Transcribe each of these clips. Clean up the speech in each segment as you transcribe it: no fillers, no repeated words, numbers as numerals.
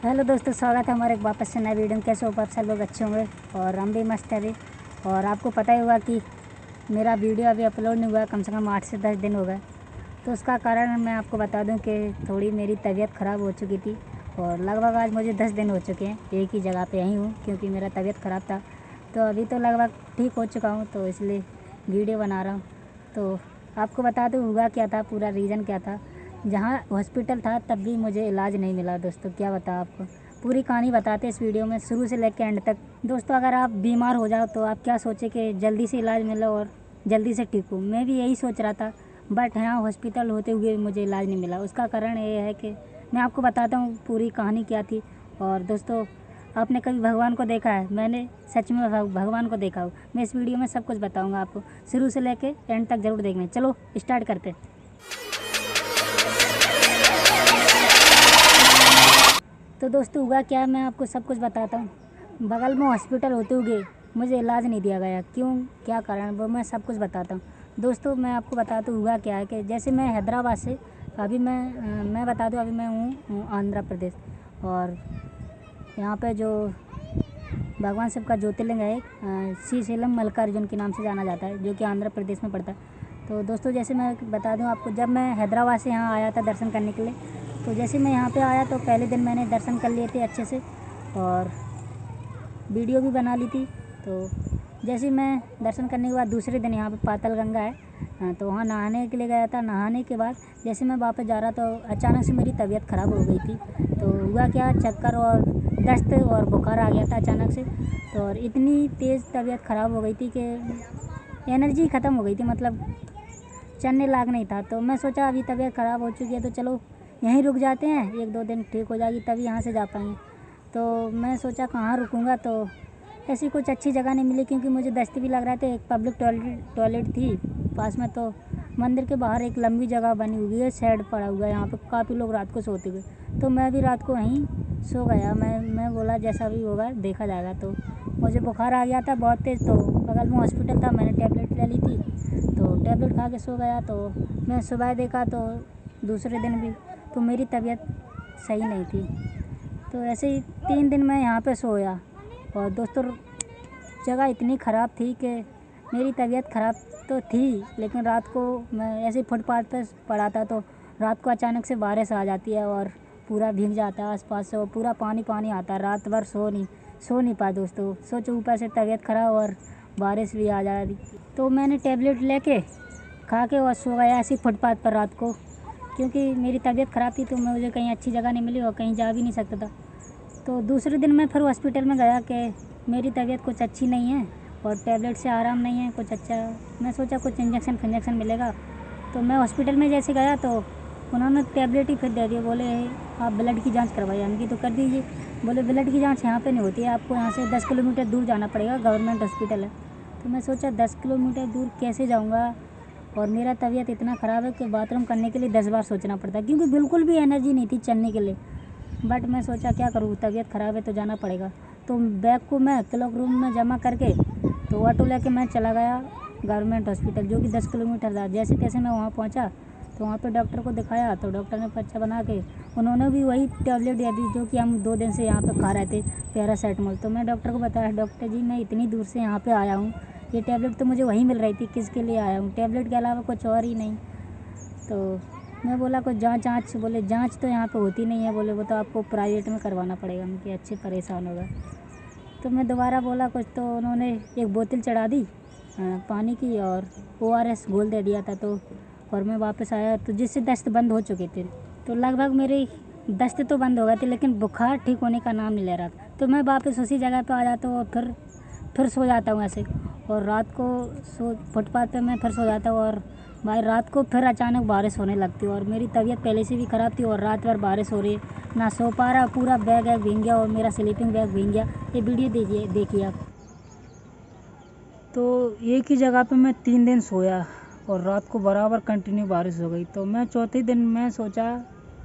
Hello दोस्तों, स्वागत है हमारे वापस से नए वीडियो में। कैसे हो आप सब लोग? अच्छे होंगे और हम भी मस्त है अभी। और आपको पता ही होगा कि मेरा वीडियो अभी अपलोड नहीं हुआ, कम से कम 8 से 10 दिन हो गए। तो उसका कारण मैं आपको बता दूं कि थोड़ी मेरी तबीयत ख़राब हो चुकी थी और लगभग आज मुझे 10 दिन हो चुके हैं एक ही जगह पे यहीं हूँ, क्योंकि मेरा तबीयत ख़राब था। तो अभी तो लगभग ठीक हो चुका हूँ, तो इसलिए वीडियो बना रहा हूँ। तो आपको बता दूँ हुआ क्या था, पूरा रीज़न क्या था। जहाँ हॉस्पिटल था तब भी मुझे इलाज नहीं मिला। दोस्तों क्या बताऊँ आपको, पूरी कहानी बताते इस वीडियो में शुरू से लेकर एंड तक। दोस्तों अगर आप बीमार हो जाओ तो आप क्या सोचे कि जल्दी से इलाज मिले और जल्दी से ठीक हो। मैं भी यही सोच रहा था, बट यहाँ हॉस्पिटल होते हुए मुझे इलाज नहीं मिला। उसका कारण ये है कि मैं आपको बताता हूँ पूरी कहानी क्या थी। और दोस्तों, आपने कभी भगवान को देखा है? मैंने सच में भगवान को देखा हूँ। मैं इस वीडियो में सब कुछ बताऊँगा आपको, शुरू से लेके एंड तक ज़रूर देखना। चलो स्टार्ट करते हैं। तो दोस्तों हुआ क्या, मैं आपको सब कुछ बताता हूँ। बगल में हॉस्पिटल होते हुए मुझे इलाज नहीं दिया गया, क्यों, क्या कारण, वो मैं सब कुछ बताता हूँ। दोस्तों मैं आपको बताता हूँ हुआ क्या है कि जैसे मैं हैदराबाद से अभी मैं बता दूँ, अभी मैं हूँ आंध्र प्रदेश। और यहाँ पे जो भगवान शिव का ज्योतिर्लिंग है श्रीशैलम मल्लिकार्जुन के नाम से जाना जाता है, जो कि आंध्र प्रदेश में पड़ता है। तो दोस्तों जैसे मैं बता दूं आपको, जब मैं हैदराबाद से यहाँ आया था दर्शन करने के लिए, तो जैसे मैं यहाँ पे आया तो पहले दिन मैंने दर्शन कर लिए थे अच्छे से और वीडियो भी बना ली थी। तो जैसे मैं दर्शन करने के बाद दूसरे दिन यहाँ पे पाताल गंगा है, तो वहाँ नहाने के लिए गया था। नहाने के बाद जैसे मैं वापस जा रहा तो अचानक से मेरी तबीयत ख़राब हो गई थी। तो हुआ क्या, चक्कर और दस्त और बुखार आ गया था अचानक से। तो और इतनी तेज़ तबीयत ख़राब हो गई थी कि एनर्जी ख़त्म हो गई थी, मतलब चलने लायक नहीं था। तो मैं सोचा अभी तबीयत ख़राब हो चुकी है तो चलो यहीं रुक जाते हैं, 1-2 दिन ठीक हो जाएगी तभी यहाँ से जा पाएंगे। तो मैं सोचा कहाँ रुकूँगा, तो ऐसी कुछ अच्छी जगह नहीं मिली, क्योंकि मुझे दस्त भी लग रहा था। एक पब्लिक टॉयलेट थी पास में, तो मंदिर के बाहर एक लंबी जगह बनी हुई है, शेड पड़ा हुआ है, यहाँ पर काफ़ी लोग रात को सोते हुए। तो मैं भी रात को वहीं सो गया। मैं बोला जैसा भी होगा देखा जाएगा। तो मुझे बुखार आ गया था बहुत तेज़, तो बगल में हॉस्पिटल था, मैंने टैबलेट ले ली थी। तो टैबलेट खा के सो गया। तो मैं सुबह देखा तो दूसरे दिन भी तो मेरी तबीयत सही नहीं थी। तो ऐसे ही 3 दिन मैं यहाँ पे सोया। और दोस्तों जगह इतनी ख़राब थी कि मेरी तबीयत ख़राब तो थी, लेकिन रात को मैं ऐसे फुटपाथ पर पड़ा था, तो रात को अचानक से बारिश आ जाती है और पूरा भीग जाता है आसपास से, और पूरा पानी पानी आता है। रात भर सो नहीं पाया दोस्तों। सोचो ऊपर से तबीयत ख़राब और बारिश भी आ जा रही। तो मैंने टैबलेट लेके खा के और सो गया ऐसे फुटपाथ पर रात को, क्योंकि मेरी तबीयत ख़राब थी। तो मुझे कहीं अच्छी जगह नहीं मिली और कहीं जा भी नहीं सकता था। तो दूसरे दिन मैं फिर हॉस्पिटल में गया कि मेरी तबीयत कुछ अच्छी नहीं है और टैबलेट से आराम नहीं है कुछ अच्छा। मैं सोचा कुछ इंजेक्शन मिलेगा। तो मैं हॉस्पिटल में जैसे गया तो उन्होंने टैबलेट ही फिर दे दिया। बोले आप ब्लड की जांच करवाइए। हमकी तो कर दीजिए। बोले ब्लड की जांच यहाँ पे नहीं होती है, आपको यहाँ से 10 किलोमीटर दूर जाना पड़ेगा, गवर्नमेंट हॉस्पिटल है। तो मैं सोचा 10 किलोमीटर दूर कैसे जाऊँगा, और मेरा तबीयत इतना ख़राब है कि बाथरूम करने के लिए 10 बार सोचना पड़ता है, क्योंकि बिल्कुल भी एनर्जी नहीं थी चलने के लिए। बट मैं सोचा क्या करूँ, तबीयत ख़राब है तो जाना पड़ेगा। तो बैग को मैं क्लॉक रूम में जमा करके तो ऑटो लेके मैं चला गया गवर्नमेंट हॉस्पिटल, जो कि 10 किलोमीटर था। जैसे तैसे मैं वहाँ पहुँचा तो वहाँ पे डॉक्टर को दिखाया, तो डॉक्टर ने पर्चा बना के उन्होंने भी वही टैबलेट दे दी जो कि हम 2 दिन से यहाँ पे खा रहे थे, पैरासीटामोल। तो मैं डॉक्टर को बताया, डॉक्टर जी मैं इतनी दूर से यहाँ पे आया हूँ, ये टैबलेट तो मुझे वहीं मिल रही थी, किसके लिए आया हूँ, टैबलेट के अलावा कुछ और ही नहीं। तो मैं बोला कुछ जांच। बोले जांच तो यहाँ पे होती नहीं है। बोले वो तो आपको प्राइवेट में करवाना पड़ेगा। मैं कि अच्छे परेशान हो गए। तो मैं दोबारा बोला कुछ, तो उन्होंने एक बोतल चढ़ा दी पानी की और ORS घोल दे दिया था। तो और मैं वापस आया तो जिससे दस्त बंद हो चुके थे। तो लगभग मेरी दस्त तो बंद हो गए थे, लेकिन बुखार ठीक होने का नाम नहीं ले रहा था। तो मैं वापस उसी जगह पे आ जाता हूँ और फिर सो जाता हूँ ऐसे। और रात को फुटपाथ पे मैं फिर सो जाता हूँ। और भाई रात को फिर अचानक बारिश होने लगती है, और मेरी तबीयत पहले से भी ख़राब थी और रात भर बारिश हो रही है, ना सो पा रहा, पूरा बैग भीग गया और मेरा स्लीपिंग बैग भीग गया। ये वीडियो देखिए आप। तो एक ही जगह पे मैं 3 दिन सोया और रात को बराबर कंटिन्यू बारिश हो गई। तो मैं चौथे दिन मैं सोचा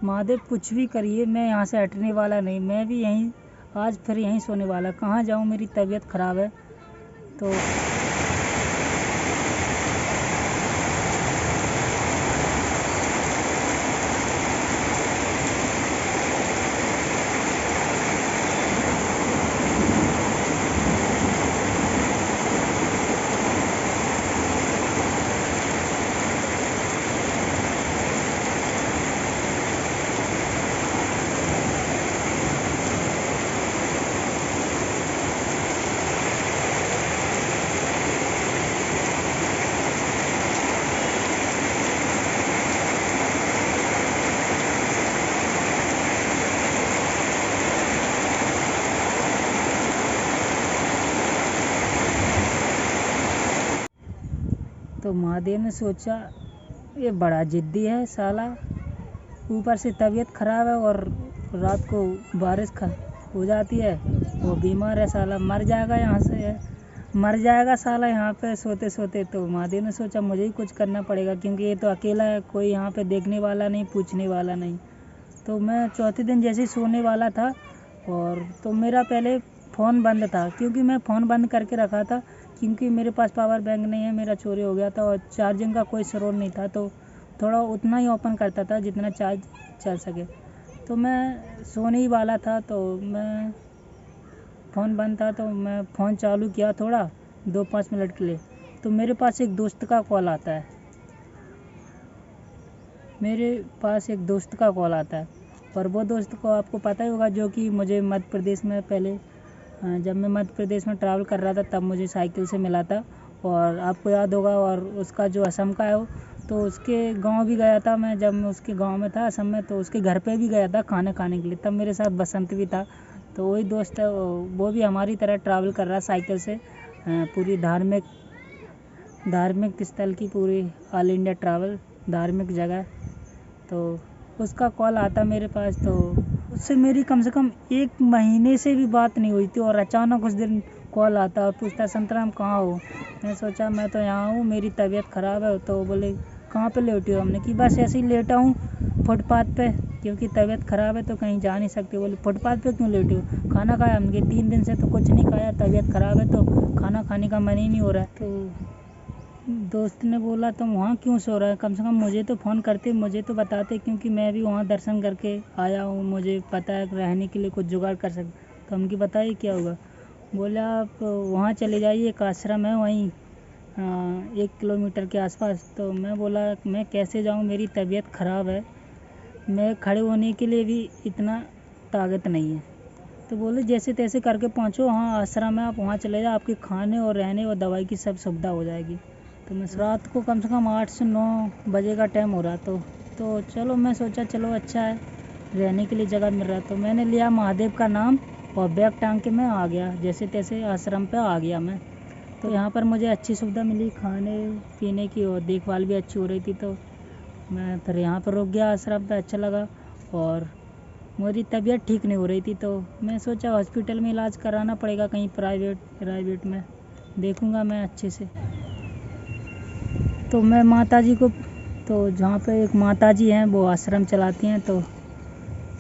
महादेव कुछ भी करिए, मैं यहाँ से हटने वाला नहीं, मैं भी यहीं आज फिर यहीं सोने वाला, कहाँ जाऊँ, मेरी तबीयत ख़राब है। तो तो महादेव ने सोचा ये बड़ा ज़िद्दी है साला, ऊपर से तबीयत ख़राब है और रात को बारिश हो जाती है, वो बीमार है साला, मर जाएगा यहाँ से, मर जाएगा साला यहाँ पे सोते सोते। तो महादेव ने सोचा मुझे ही कुछ करना पड़ेगा, क्योंकि ये तो अकेला है, कोई यहाँ पे देखने वाला नहीं, पूछने वाला नहीं। तो मैं चौथे दिन जैसे ही सोने वाला था, और तो मेरा पहले फ़ोन बंद था, क्योंकि मैं फ़ोन बंद करके रखा था, क्योंकि मेरे पास पावर बैंक नहीं है, मेरा चोरी हो गया था और चार्जिंग का कोई स्रोत नहीं था, तो थोड़ा उतना ही ओपन करता था जितना चार्ज चल सके। तो मैं सोने ही वाला था, तो मैं फ़ोन बंद था, तो मैं फ़ोन चालू किया थोड़ा 2-5 मिनट के लिए, तो मेरे पास एक दोस्त का कॉल आता है, और वो दोस्त को आपको पता ही होगा, जो कि मुझे मध्य प्रदेश में पहले जब मैं मध्य प्रदेश में ट्रैवल कर रहा था तब मुझे साइकिल से मिला था, और आपको याद होगा। और उसका जो असम का है वो, तो उसके गांव भी गया था मैं, जब मैं उसके गांव में था असम में, तो उसके घर पे भी गया था खाना खाने के लिए, तब मेरे साथ बसंत भी था। तो वही दोस्त है, वो भी हमारी तरह ट्रैवल कर रहा है साइकिल से, पूरी धार्मिक स्थल की, पूरी ऑल इंडिया ट्रैवल, धार्मिक जगह। तो उसका कॉल आता मेरे पास, तो उससे मेरी कम से कम 1 महीने से भी बात नहीं हुई थी, और अचानक उस दिन कॉल आता और पूछता संतराम कहाँ हो। मैं सोचा मैं तो यहाँ हूँ, मेरी तबीयत ख़राब है। तो बोले कहाँ पे लेटे हो? हमने कि बस ऐसे ही लेटा हूँ फुटपाथ पे, क्योंकि तबीयत ख़राब है तो कहीं जा नहीं सकते। बोले फुटपाथ पे क्यों लेटे हो? खाना खाया? हमने 3 दिन से तो कुछ नहीं खाया, तबीयत ख़राब है तो खाना खाने का मन ही नहीं हो रहा है। तो दोस्त ने बोला तुम वहाँ क्यों सो रहा है? कम से कम मुझे तो फ़ोन करते, मुझे तो बताते, क्योंकि मैं भी वहाँ दर्शन करके आया हूँ, मुझे पता है रहने के लिए कुछ जुगाड़ कर सकते। तो हमकी बताइए क्या होगा? बोला आप वहाँ चले जाइए, एक आश्रम है वहीं 1 किलोमीटर के आसपास। तो मैं बोला मैं कैसे जाऊँ, मेरी तबीयत ख़राब है, मैं खड़े होने के लिए भी इतना ताकत नहीं है। तो बोले जैसे तैसे करके पहुँचो, वहाँ आश्रम है, आप वहाँ चले जाओ, आपके खाने और रहने और दवाई की सब सुविधा हो जाएगी। तो मैं रात को कम से कम 8 से 9 बजे का टाइम हो रहा, तो चलो मैं सोचा चलो अच्छा है, रहने के लिए जगह मिल रहा। तो मैंने लिया महादेव का नाम और बैग टांग के मैं आ गया, जैसे तैसे आश्रम पे आ गया मैं। तो यहाँ पर मुझे अच्छी सुविधा मिली खाने पीने की, और देखभाल भी अच्छी हो रही थी। तो मैं फिर यहाँ पर रुक गया आश्रम पे, अच्छा लगा। और मेरी तबीयत ठीक नहीं हो रही थी, तो मैं सोचा हॉस्पिटल में इलाज कराना पड़ेगा, कहीं प्राइवेट में देखूँगा मैं अच्छे से। तो मैं माताजी को, तो जहाँ पे एक माताजी हैं वो आश्रम चलाती हैं, तो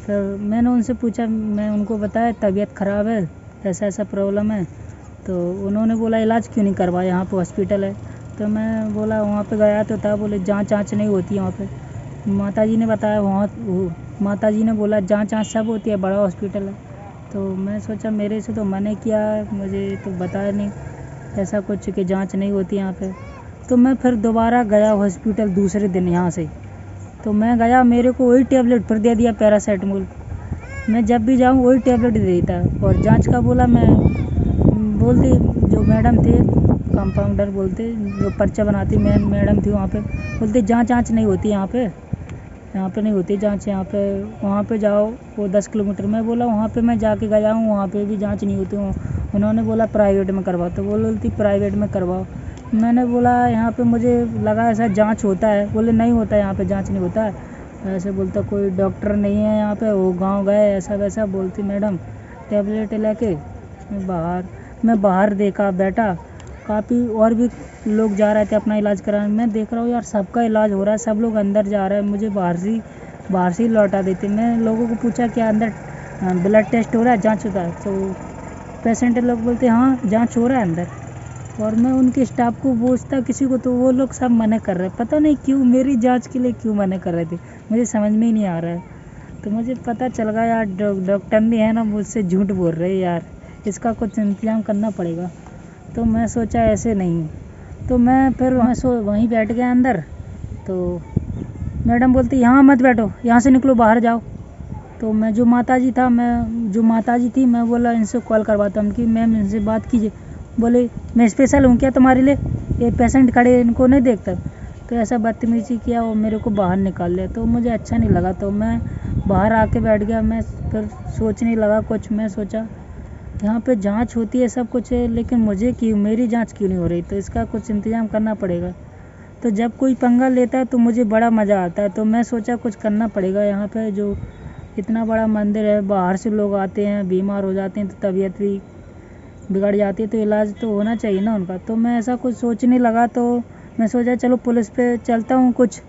फिर मैंने उनसे पूछा, मैं उनको बताया तबीयत ख़राब है, ऐसा ऐसा प्रॉब्लम है। तो उन्होंने बोला इलाज क्यों नहीं करवाया, यहाँ पे हॉस्पिटल है। तो मैं बोला वहाँ पे गया तो था, बोले जाँच नहीं होती यहाँ पे। माताजी ने बताया माताजी ने बोला जाँच सब होती है, बड़ा हॉस्पिटल है। तो मैं सोचा मेरे से तो मना किया, मुझे तो बताया नहीं ऐसा कुछ कि जाँच नहीं होती यहाँ पे। तो मैं फिर दोबारा गया हॉस्पिटल दूसरे दिन यहाँ से। तो मैं गया, मेरे को वही टैबलेट फिर दे दिया पैरासीटामोल। मैं जब भी जाऊँ वही टैबलेट दे देता। और जांच का बोला, मैं बोलती जो मैडम थे, कंपाउंडर बोलते, जो पर्चा बनाती मैडम थी वहाँ पे, बोलते जांच नहीं होती यहाँ पे नहीं होती जांच, वहाँ पे जाओ, वो 10 किलोमीटर। मैं बोला वहाँ पे मैं जाके गया हूँ, वहाँ पे भी जांच नहीं होती। उन्होंने बोला प्राइवेट में करवाओ, तो बोलती प्राइवेट में करवाओ। मैंने बोला यहाँ पे मुझे लगा ऐसा जांच होता है। बोले नहीं होता, यहाँ पे जांच नहीं होता है। ऐसे बोलता कोई डॉक्टर नहीं है यहाँ पे, वो गांव गए, ऐसा वैसा बोलती मैडम। टैबलेट लेके मैं बाहर देखा बैठा, काफ़ी और भी लोग जा रहे थे अपना इलाज कराने। मैं देख रहा हूँ यार सबका इलाज हो रहा है, सब लोग अंदर जा रहे हैं, मुझे बाहर से ही लौटा देते। मैं लोगों को पूछा क्या अंदर ब्लड टेस्ट हो रहा है, जाँच होता है? तो पेशेंट लोग बोलते हाँ जाँच हो रहा है अंदर। और मैं उनके स्टाफ को पूछता किसी को, तो वो लोग सब मना कर रहे, पता नहीं क्यों, मेरी जांच के लिए क्यों मना कर रहे थे, मुझे समझ में ही नहीं आ रहा है। तो मुझे पता चल गया यार डॉक्टर नहीं है ना, मुझसे झूठ बोल रहे यार, इसका कुछ इंतजाम करना पड़ेगा। तो मैं सोचा ऐसे नहीं, तो मैं फिर वहीं बैठ गया अंदर। तो मैडम बोलती यहाँ मत बैठो, यहाँ से निकलो, बाहर जाओ। तो मैं जो माताजी थी, मैं बोला इनसे कॉल करवाता हूँ कि मैम इनसे बात कीजिए। बोले मैं स्पेशल हूँ क्या तुम्हारे लिए, ये पेशेंट खड़े इनको नहीं देखता? तो ऐसा बदतमीजी किया और मेरे को बाहर निकाल लिया। तो मुझे अच्छा नहीं लगा, तो मैं बाहर आके बैठ गया। मैं फिर सोचने लगा कुछ, मैं सोचा यहाँ पे जांच होती है, सब कुछ है, लेकिन मुझे क्यों, मेरी जांच क्यों नहीं हो रही? तो इसका कुछ इंतज़ाम करना पड़ेगा। तो जब कोई पंगा लेता है तो मुझे बड़ा मज़ा आता है। तो मैं सोचा कुछ करना पड़ेगा। यहाँ पे जो इतना बड़ा मंदिर है, बाहर से लोग आते हैं, बीमार हो जाते हैं तो तबीयत भी बिगड़ जाती है, तो इलाज तो होना चाहिए ना उनका। तो मैं ऐसा कुछ सोचने लगा, तो मैं सोचा चलो पुलिस पे चलता हूँ, कुछ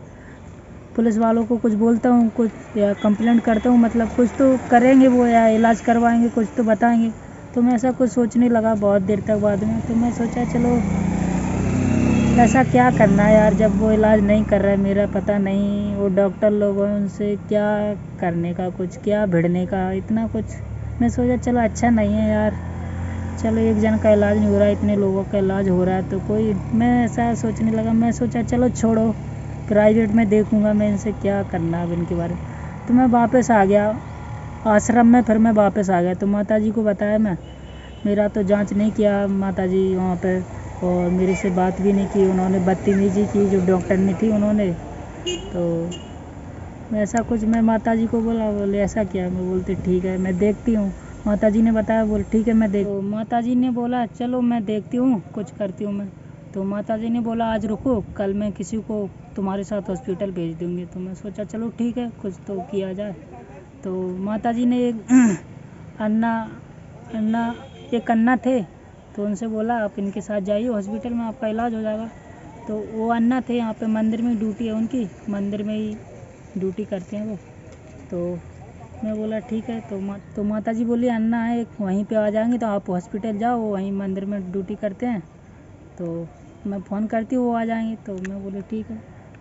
पुलिस वालों को कुछ बोलता हूँ, कुछ या कंप्लेंट करता हूँ, मतलब कुछ तो करेंगे वो, या इलाज करवाएंगे, कुछ तो बताएंगे। तो मैं ऐसा कुछ सोचने लगा बहुत देर तक बाद में। तो मैं सोचा चलो ऐसा क्या करना है यार, जब वो इलाज नहीं कर रहा है मेरा, पता नहीं वो डॉक्टर लोग हैं उनसे क्या करने का, कुछ क्या भिड़ने का, इतना कुछ। मैं सोचा चलो अच्छा नहीं है यार, चलो एक जन का इलाज नहीं हो रहा है, इतने लोगों का इलाज हो रहा है, तो कोई, मैं ऐसा सोचने लगा। मैं सोचा चलो छोड़ो, प्राइवेट में देखूँगा मैं इनसे क्या करना है अब इनके बारे में। तो मैं वापस आ गया आश्रम में, फिर मैं वापस आ गया। तो माताजी को बताया मैं, मेरा तो जांच नहीं किया माताजी वहाँ पे, और मेरे से बात भी नहीं की उन्होंने, बदतमीजी की जो डॉक्टर ने थी उन्होंने। तो ऐसा कुछ मैं माताजी को बोला, बोले ऐसा क्या, मैं बोलते ठीक है मैं देखती हूँ। माताजी ने बताया, बोले ठीक है मैं देख। तो माताजी ने बोला चलो मैं देखती हूँ, कुछ करती हूँ मैं। तो माताजी ने बोला आज रुको, कल मैं किसी को तुम्हारे साथ हॉस्पिटल भेज दूँगी। तो मैं सोचा चलो ठीक है, कुछ तो किया जाए। तो माताजी ने एक अन्ना अन्ना एक अन्ना थे, तो उनसे बोला आप इनके साथ जाइए हॉस्पिटल में, आपका इलाज हो जाएगा। तो वो अन्ना थे, यहाँ पे मंदिर में ड्यूटी है उनकी, मंदिर में ही ड्यूटी करते हैं वो। तो मैं बोला ठीक है। तो माताजी बोली अन्ना है वहीं पे आ जाएंगे, तो आप हॉस्पिटल जाओ, वो वहीं मंदिर में ड्यूटी करते हैं, तो मैं फ़ोन करती हूँ वो आ जाएंगे। तो मैं बोली ठीक है।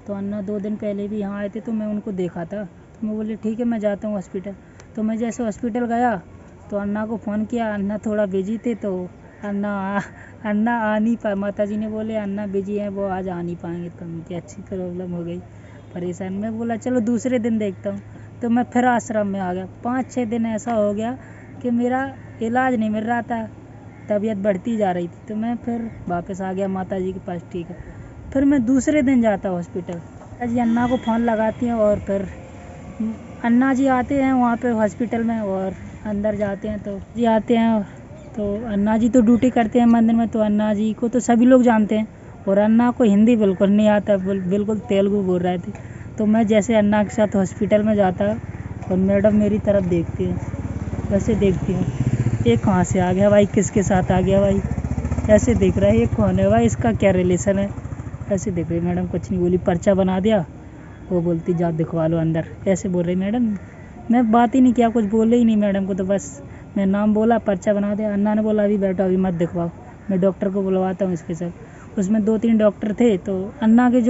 तो अन्ना 2 दिन पहले भी यहाँ आए थे, तो मैं उनको देखा था। तो मैं बोली ठीक है मैं जाता हूँ हॉस्पिटल। तो मैं जैसे हॉस्पिटल गया तो अन्ना को फ़ोन किया, अन्ना थोड़ा बिजी थे, तो अन्ना आ नहीं पाए। माताजी ने बोले अन्ना बिजी हैं, वो आज आ नहीं पाएंगे। तो उनकी अच्छी प्रॉब्लम हो गई, परेशान। मैं बोला चलो दूसरे दिन देखता हूँ। तो मैं फिर आश्रम में आ गया। 5-6 दिन ऐसा हो गया कि मेरा इलाज नहीं मिल रहा था, तबीयत बढ़ती जा रही थी। तो मैं फिर वापस आ गया माताजी के पास, ठीक है। फिर मैं दूसरे दिन जाता हॉस्पिटल, जी अन्ना को फ़ोन लगाती हैं, और फिर अन्ना जी आते हैं वहाँ पे हॉस्पिटल में, और अंदर जाते हैं तो जी आते हैं। तो अन्ना जी तो ड्यूटी करते हैं मंदिर में, तो अन्ना जी को तो सभी लोग जानते हैं, और अन्ना को हिंदी बिल्कुल नहीं आता, बिल्कुल तेलुगु बोल रहे थे। तो मैं जैसे अन्ना के साथ हॉस्पिटल में जाता, और मैडम मेरी तरफ देखती है, वैसे देखती हूँ, ये कहाँ से आ गया भाई, किसके साथ आ गया भाई, ऐसे देख रहा है, ये कौन है भाई, इसका क्या रिलेशन है, ऐसे देख रही। मैडम कुछ नहीं बोली, पर्चा बना दिया। वो बोलती जाओ दिखवा लो अंदर, ऐसे बोल रही मैडम। मैं बात ही नहीं किया, कुछ बोले ही नहीं मैडम को, तो बस मैं नाम बोला, पर्चा बना दिया। अन्ना ने बोला अभी बैठो, अभी मत दिखवाओ, मैं डॉक्टर को बुलवाता हूँ स्पेशल। उसमें 2-3 डॉक्टर थे, तो अन्ना के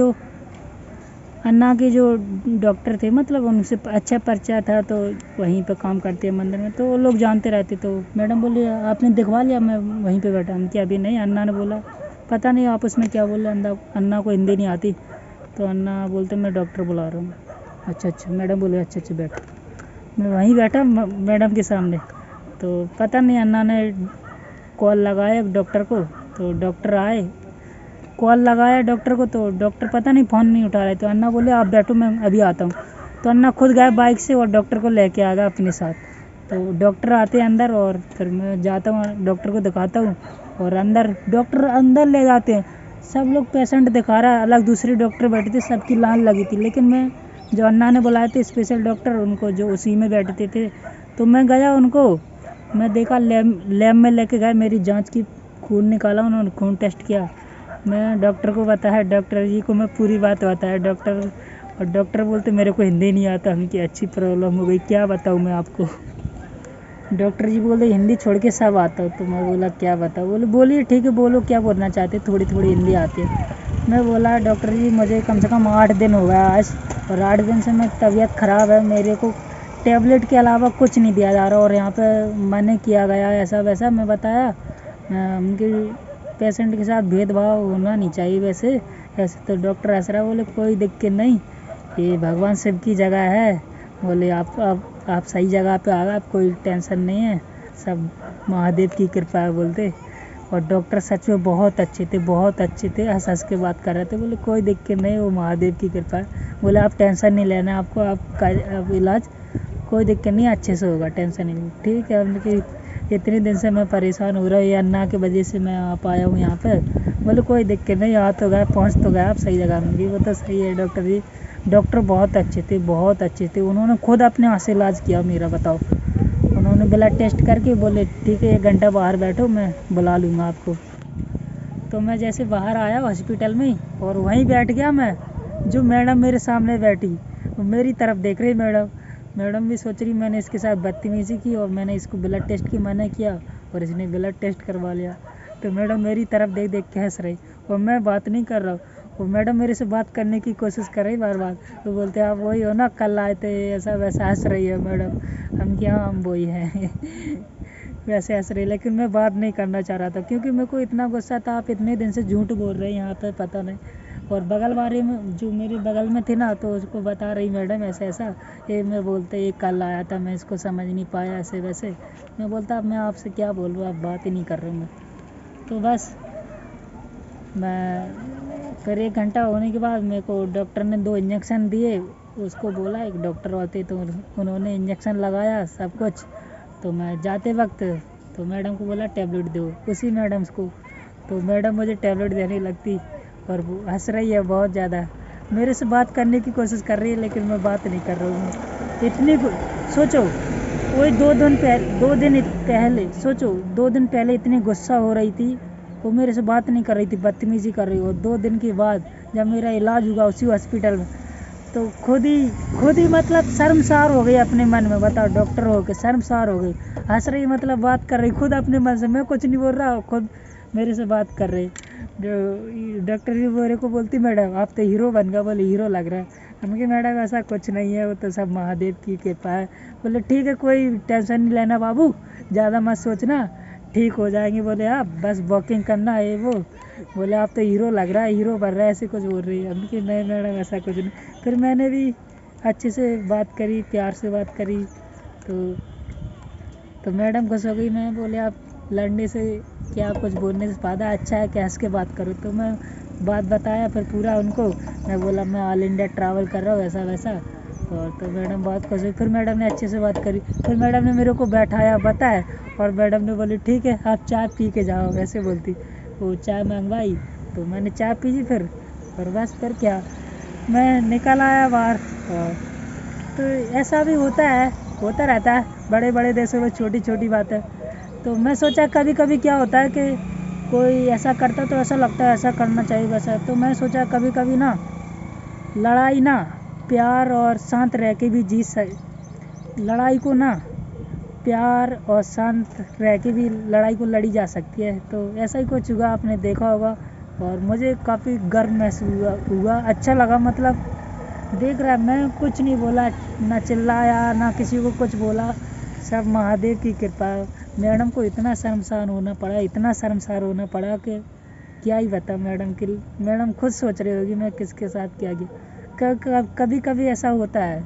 जो डॉक्टर थे, मतलब उनसे अच्छा पर्चा था, तो वहीं पे काम करते हैं मंदिर में, तो वो लोग जानते रहते। तो मैडम बोली आपने दिखवा लिया, मैं वहीं पे बैठा। हम क्या अभी नहीं। अन्ना ने बोला पता नहीं आप उसमें क्या बोल रहे हैं, अन्ना को हिंदी नहीं आती। तो अन्ना बोलते मैं डॉक्टर बुला रहा हूँ। अच्छा। मैडम बोले अच्छा बैठो। मैं वहीं बैठा मैडम के सामने। तो पता नहीं अन्ना ने कॉल लगाया डॉक्टर को, तो डॉक्टर आए, कॉल लगाया डॉक्टर को, तो डॉक्टर पता नहीं फ़ोन नहीं उठा रहे। तो अन्ना बोले आप बैठो मैं अभी आता हूँ। तो अन्ना खुद गए बाइक से, और डॉक्टर को लेके आ गया अपने साथ। तो डॉक्टर आते हैं अंदर, और फिर मैं जाता हूँ डॉक्टर को दिखाता हूँ, और डॉक्टर अंदर ले जाते हैं। सब लोग पेशेंट दिखा रहा है, अलग दूसरे डॉक्टर बैठे थे, सबकी लाइन लगी थी। लेकिन मैं जो अन्ना ने बुलाए थे स्पेशल डॉक्टर, उनको जो उसी में बैठते थे, तो मैं गया, उनको मैं देखा, लैब में लेके गए, मेरी जांच की, खून निकाला उन्होंने, खून टेस्ट किया। मैं डॉक्टर को बताया, डॉक्टर जी को मैं पूरी बात बताया। डॉक्टर बोलते मेरे को हिंदी नहीं आता, उनकी अच्छी प्रॉब्लम हो गई, क्या बताऊँ मैं आपको। डॉक्टर जी बोले हिंदी छोड़ के सब आता हो। तो मैं बोला क्या बताऊँ। बोलिए ठीक है, बोलो क्या बोलना चाहते, थोड़ी हिंदी आती है। मैं बोला डॉक्टर जी मुझे कम से कम 8 दिन हो गया आज, और 8 दिन से मेरी तबीयत ख़राब है, मेरे को टैबलेट के अलावा कुछ नहीं दिया जा रहा, और यहाँ पे मैंने किया गया ऐसा वैसा मैं बताया। उनके पेशेंट के साथ भेदभाव होना नहीं चाहिए वैसे तो डॉक्टर हंस रहा, बोले कोई दिक्कत नहीं, ये भगवान शिव की जगह है, बोले आप सही जगह पे आ गए, आप कोई टेंशन नहीं है, सब महादेव की कृपा है बोलते। और डॉक्टर सच में बहुत अच्छे थे, हंस के बात कर रहे थे, बोले कोई दिक्कत नहीं, वो महादेव की कृपा है, बोले आप टेंशन नहीं लेना, आपको आपका इलाज कोई दिक्कत नहीं, अच्छे से होगा, टेंशन नहीं। ठीक है, उनकी इतने दिन से मैं परेशान हो रहा हूँ, ये अन्ना की वजह से मैं आ पाया हूँ यहाँ पर। बोले कोई दिक्कत नहीं, आ तो गए, पहुँच तो गए आप सही जगह में भी। वो तो सही है डॉक्टर जी, डॉक्टर बहुत अच्छे थे, बहुत अच्छे थे। उन्होंने खुद अपने हाथ से इलाज किया मेरा, बताओ। उन्होंने ब्लड टेस्ट करके बोले ठीक है 1 घंटा बाहर बैठो, मैं बुला लूँगा आपको। तो मैं जैसे बाहर आया हॉस्पिटल में और वहीं बैठ गया मैं, जो मैडम मेरे सामने बैठी वो मेरी तरफ देख रही। मैडम भी सोच रही मैंने इसके साथ बदतमीज़ी की और मैंने इसको ब्लड टेस्ट की मना किया और इसने ब्लड टेस्ट करवा लिया। तो मैडम मेरी तरफ देख देख के हंस रही और मैं बात नहीं कर रहा हूँ। वो मैडम मेरे से बात करने की कोशिश कर रही बार बार। तो बोलते आप वही हो ना, कल आए थे, ऐसा वैसा हंस रही है मैडम। हम क्या, हम वही हैं वैसे हंस रही, लेकिन मैं बात नहीं करना चाह रहा था क्योंकि मेरे को इतना गुस्सा था। आप इतने दिन से झूठ बोल रहे हैं यहाँ पे, पता नहीं। और बगल वाले में जो मेरे बगल में थे ना, तो उसको बता रही मैडम ऐसा ऐसा, ये मैं बोलते ये कल आया था, मैं इसको समझ नहीं पाया ऐसे वैसे। मैं बोलता अब मैं आपसे क्या बोल रहा हूँ, आप बात ही नहीं कर रहे मैं। तो बस मैं फिर 1 घंटा होने के बाद मेरे को डॉक्टर ने 2 इंजेक्शन दिए। उसको बोला, एक डॉक्टर होते तो उन्होंने इंजेक्शन लगाया सब कुछ। तो मैं जाते वक्त तो मैडम को बोला टैबलेट दो, उसी मैडम को। तो मैडम मुझे टैबलेट देने लगती और वो हंस रही है बहुत ज़्यादा, मेरे से बात करने की कोशिश कर रही है लेकिन मैं बात नहीं कर रहा हूँ। सोचो, वही 2 दिन पहले सोचो, 2 दिन पहले इतनी गुस्सा हो रही थी, वो मेरे से बात नहीं कर रही थी, बदतमीज़ी कर रही। और 2 दिन के बाद जब मेरा इलाज हुआ उसी हॉस्पिटल में, तो खुद ही मतलब शर्मसार हो गई अपने मन में, बताओ। डॉक्टर हो के शर्मसार हो गई, हंस रही, मतलब बात कर रही खुद अपने मन से। मैं कुछ नहीं बोल रहा, खुद मेरे से बात कर रही। डॉक्टर जी मेरे को बोलती मैडम आप तो हीरो बन गए। बोले हीरो लग रहा है। हमने मैडम ऐसा कुछ नहीं है, वो तो सब महादेव की कृपा है। बोले ठीक है, कोई टेंशन नहीं लेना बाबू, ज़्यादा मत सोचना, ठीक हो जाएंगे। बोले आप बस वॉकिंग करना है वो। बोले आप तो हीरो लग रहा है, हीरो बन रहा है, ऐसे कुछ बोल रही है। हमने नहीं मैडम ऐसा कुछ नहीं। फिर मैंने भी अच्छे से बात करी, प्यार से बात करी, तो मैडम खुश हो गई। मैं बोले आप लड़ने से क्या, कुछ बोलने से फ़ायदा, अच्छा है कि हंस के बात करो। तो मैं बात बताया फिर पूरा उनको। मैं बोला मैं ऑल इंडिया ट्रैवल कर रहा हूँ ऐसा वैसा। और तो मैडम बहुत खुश हुई। फिर मैडम ने अच्छे से बात करी, फिर मैडम ने मेरे को बैठाया, बताया। और मैडम ने बोली ठीक है आप चाय पी के जाओ, वैसे बोलती। वो चाय मंगवाई तो मैंने चाय पी फिर। और बस फिर क्या, मैं निकल आया बाहर। और तो ऐसा भी होता रहता है बड़े बड़े देशों में, छोटी छोटी बातें। तो मैं सोचा कभी कभी क्या होता है कि कोई ऐसा करता तो ऐसा लगता है ऐसा करना चाहिए वैसा। तो मैं सोचा कभी कभी ना लड़ाई ना प्यार और शांत रह के भी लड़ाई को ना प्यार और शांत रह के भी लड़ाई को लड़ी जा सकती है। तो ऐसा ही कुछ हुआ, आपने देखा होगा। और मुझे काफ़ी गर्व महसूस हुआ, अच्छा लगा। मतलब देख रहा, मैं कुछ नहीं बोला, ना चिल्लाया, ना किसी को कुछ बोला, सब महादेव की कृपा। मैडम को इतना शर्मसार होना पड़ा कि क्या ही बता। मैडम खुद सोच रही होगी मैं किसके साथ क्या किया। कभी कभी ऐसा होता है,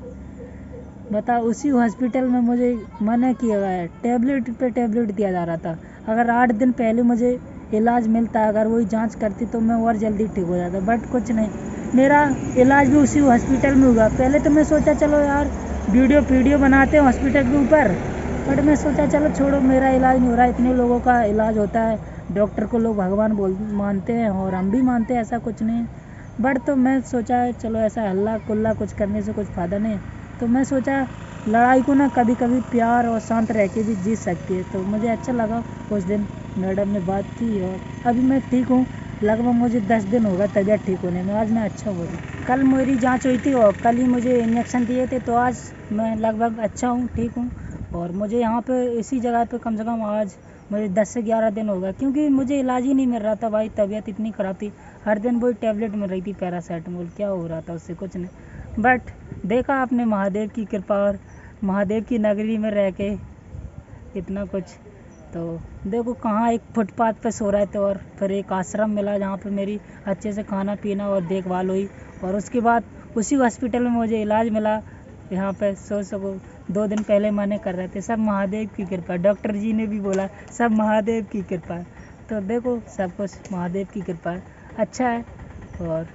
बता। उसी हॉस्पिटल में मुझे मना किया गया है, टैबलेट पे टैबलेट दिया जा रहा था। अगर 8 दिन पहले मुझे इलाज मिलता, अगर वही जांच करती तो मैं और जल्दी ठीक हो जाता, बट कुछ नहीं। मेरा इलाज भी उसी हॉस्पिटल में हुआ। पहले तो मैं सोचा चलो यार वीडियो बनाते हैं हॉस्पिटल के ऊपर, बट मैं सोचा चलो छोड़ो, मेरा इलाज नहीं हो रहा, इतने लोगों का इलाज होता है। डॉक्टर को लोग भगवान मानते हैं और हम भी मानते हैं, ऐसा कुछ नहीं। बट तो मैं सोचा चलो ऐसा हल्ला कुल्ला कुछ करने से कुछ फ़ायदा नहीं। तो मैं सोचा लड़ाई को ना कभी कभी प्यार और शांत रह के भी जीत सकती है। तो मुझे अच्छा लगा उस दिन मैडम ने बात की और अभी मैं ठीक हूँ। लगभग मुझे 10 दिन हो गया तबीयत ठीक होने में, आज मैं अच्छा हो गया। कल मेरी जांच हुई थी और कल ही मुझे इंजेक्शन दिए थे, तो आज मैं लगभग अच्छा हूँ, ठीक हूँ। और मुझे यहाँ पे इसी जगह पे कम से कम आज मुझे 10 से 11 दिन हो गया, क्योंकि मुझे इलाज ही नहीं मिल रहा था भाई। तबीयत इतनी ख़राब थी, हर दिन वही टैबलेट मिल रही थी पैरासीटामोल, क्या हो रहा था उससे, कुछ नहीं। बट देखा आपने महादेव की कृपा और महादेव की नगरी में रह के इतना कुछ। तो देखो कहाँ एक फुटपाथ पे सो रहे थे और फिर एक आश्रम मिला जहाँ पे मेरी अच्छे से खाना पीना और देखभाल हुई। और उसके बाद उसी हॉस्पिटल में मुझे इलाज मिला। यहाँ पे सोच सको 2 दिन पहले मना कर रहे थे, सब महादेव की कृपा। डॉक्टर जी ने भी बोला सब महादेव की कृपा है। तो देखो सब कुछ महादेव की कृपा है, अच्छा है। और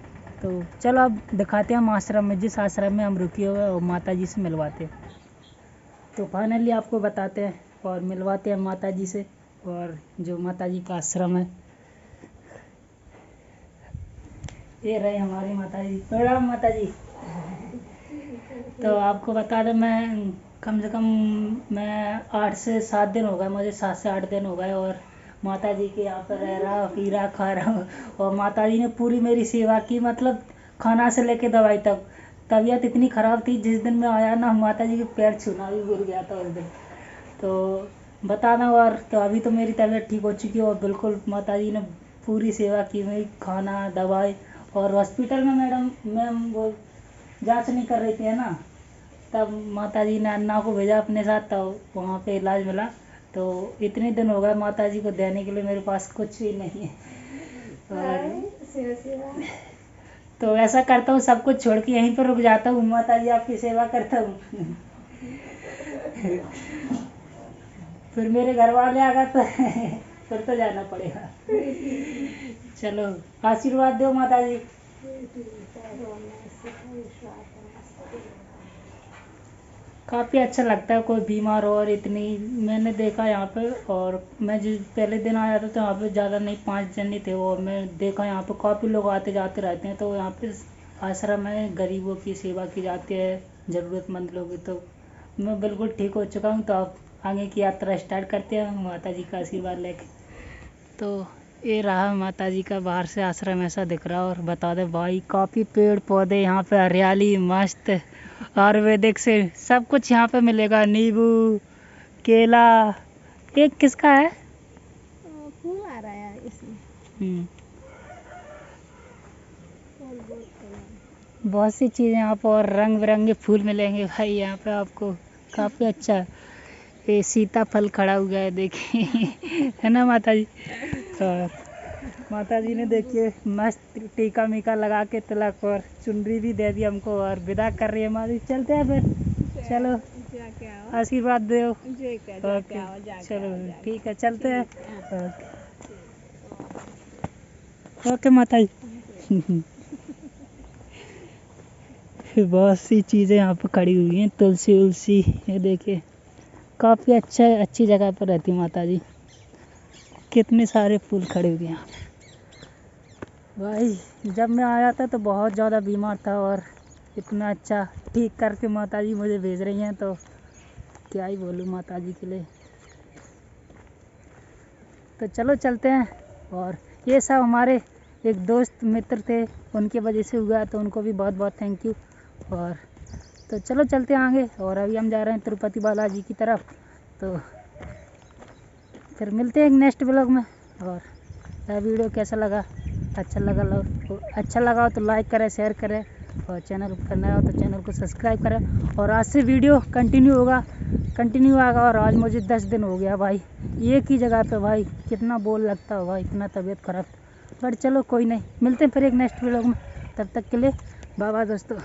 तो चलो अब दिखाते हैं हम आश्रम में, जिस आश्रम में हम रुके हुए और माता जी से मिलवाते हैं। तो फाइनली आपको बताते हैं और मिलवाते हैं माता जी से, और जो माता जी का आश्रम है। ये रहे हमारी माता जी। प्रणाम माता जी। तो आपको बता दें, मैं कम से कम मैं 8 से 7 दिन हो गए, मुझे 7 से 8 दिन हो गए, और माता जी के यहाँ पर रह रहा, पी रहा, खा रहा हूँ। और माता जी ने पूरी मेरी सेवा की, मतलब खाना से लेके दवाई तक। तबीयत इतनी ख़राब थी, जिस दिन मैं आया ना, माता जी के पैर छूना भी भूल गया था उस दिन। तो बताना, और तो अभी तो मेरी तबीयत ठीक हो चुकी है, और बिल्कुल माता जी ने पूरी सेवा की मेरी, खाना, दवाई। और हॉस्पिटल में मैम वो जांच नहीं कर रही थी है ना, तब माता जी ने अन्ना को भेजा अपने साथ, तब वहाँ पे इलाज मिला। तो इतने दिन हो गए माता जी को देने के लिए मेरे पास कुछ भी नहीं है। और तो ऐसा करता हूँ, सब कुछ छोड़ के यहीं पर रुक जाता हूँ, माता जी आपकी सेवा करता हूँ। फिर मेरे घर वाले आ गए तो फिर तो जाना पड़ेगा। चलो आशीर्वाद दो माता जी। काफ़ी अच्छा लगता है कोई बीमार हो, और इतनी मैंने देखा यहाँ पे। और मैं जिस पहले दिन आया था तो यहाँ पे ज़्यादा नहीं, 5 जन ही थे, और मैं देखा यहाँ पे काफ़ी लोग आते जाते रहते हैं। तो यहाँ पे आश्रम है, गरीबों की सेवा की जाती है, ज़रूरतमंद लोग की। तो मैं बिल्कुल ठीक हो चुका हूँ। तो आप आगे की यात्रा स्टार्ट करते हैं माता जी का आशीर्वाद लेके। तो ये रहा माता जी का बाहर से आश्रम, ऐसा दिख रहा। और बता दे भाई, काफ़ी पेड़ पौधे यहाँ पे, हरियाली मस्त, आयुर्वेदिक से सब कुछ यहाँ पे मिलेगा। नींबू, केला। एक किसका है? फूल आ रहा है इसमें। बहुत सी चीज़ें यहाँ पर, और रंग बिरंगे फूल मिलेंगे भाई यहाँ पे आपको। काफ़ी अच्छा। ये सीताफल खड़ा हुआ है देखिए, है ना माता जी। और माता जी ने देखिए मस्त टीका मीका लगा के, तिलक और चुनरी भी दे दी हमको, और विदा कर रही है माता जी। चलते हैं फिर, चलो आशीर्वाद दो। ओके चलो ठीक है, चलते हैं। ओके माता जी। बहुत सी चीज़ें यहाँ पर खड़ी हुई हैं, तुलसी उलसी, ये देखिए काफ़ी अच्छी जगह पर रहती माता जी। कितने सारे फूल खड़े हुए हैं यहाँ पे। भाई जब मैं आया था तो बहुत ज़्यादा बीमार था, और इतना अच्छा ठीक करके माता जी मुझे भेज रही हैं, तो क्या ही बोलूँ माता जी के लिए। तो चलो चलते हैं। और ये सब हमारे एक दोस्त मित्र थे, उनकी वजह से हुआ, तो उनको भी बहुत बहुत थैंक यू। और तो चलो चलते हैं आगे, और अभी हम जा रहे हैं तिरुपति बालाजी की तरफ। तो फिर मिलते हैं एक नेक्स्ट ब्लॉग में। और यह वीडियो कैसा लगा, अच्छा लगा हो तो लाइक करें, शेयर करें, और चैनल पर नया हो तो चैनल को सब्सक्राइब करें। और आज से वीडियो कंटिन्यू आएगा। और आज मुझे 10 दिन हो गया भाई, एक ही जगह पे भाई, कितना बोर लगता है भाई, इतना तबीयत ख़राब। पर चलो कोई नहीं, मिलते हैं फिर एक नेक्स्ट वीडियो में। तब तक के लिए बाय बाय दोस्तों।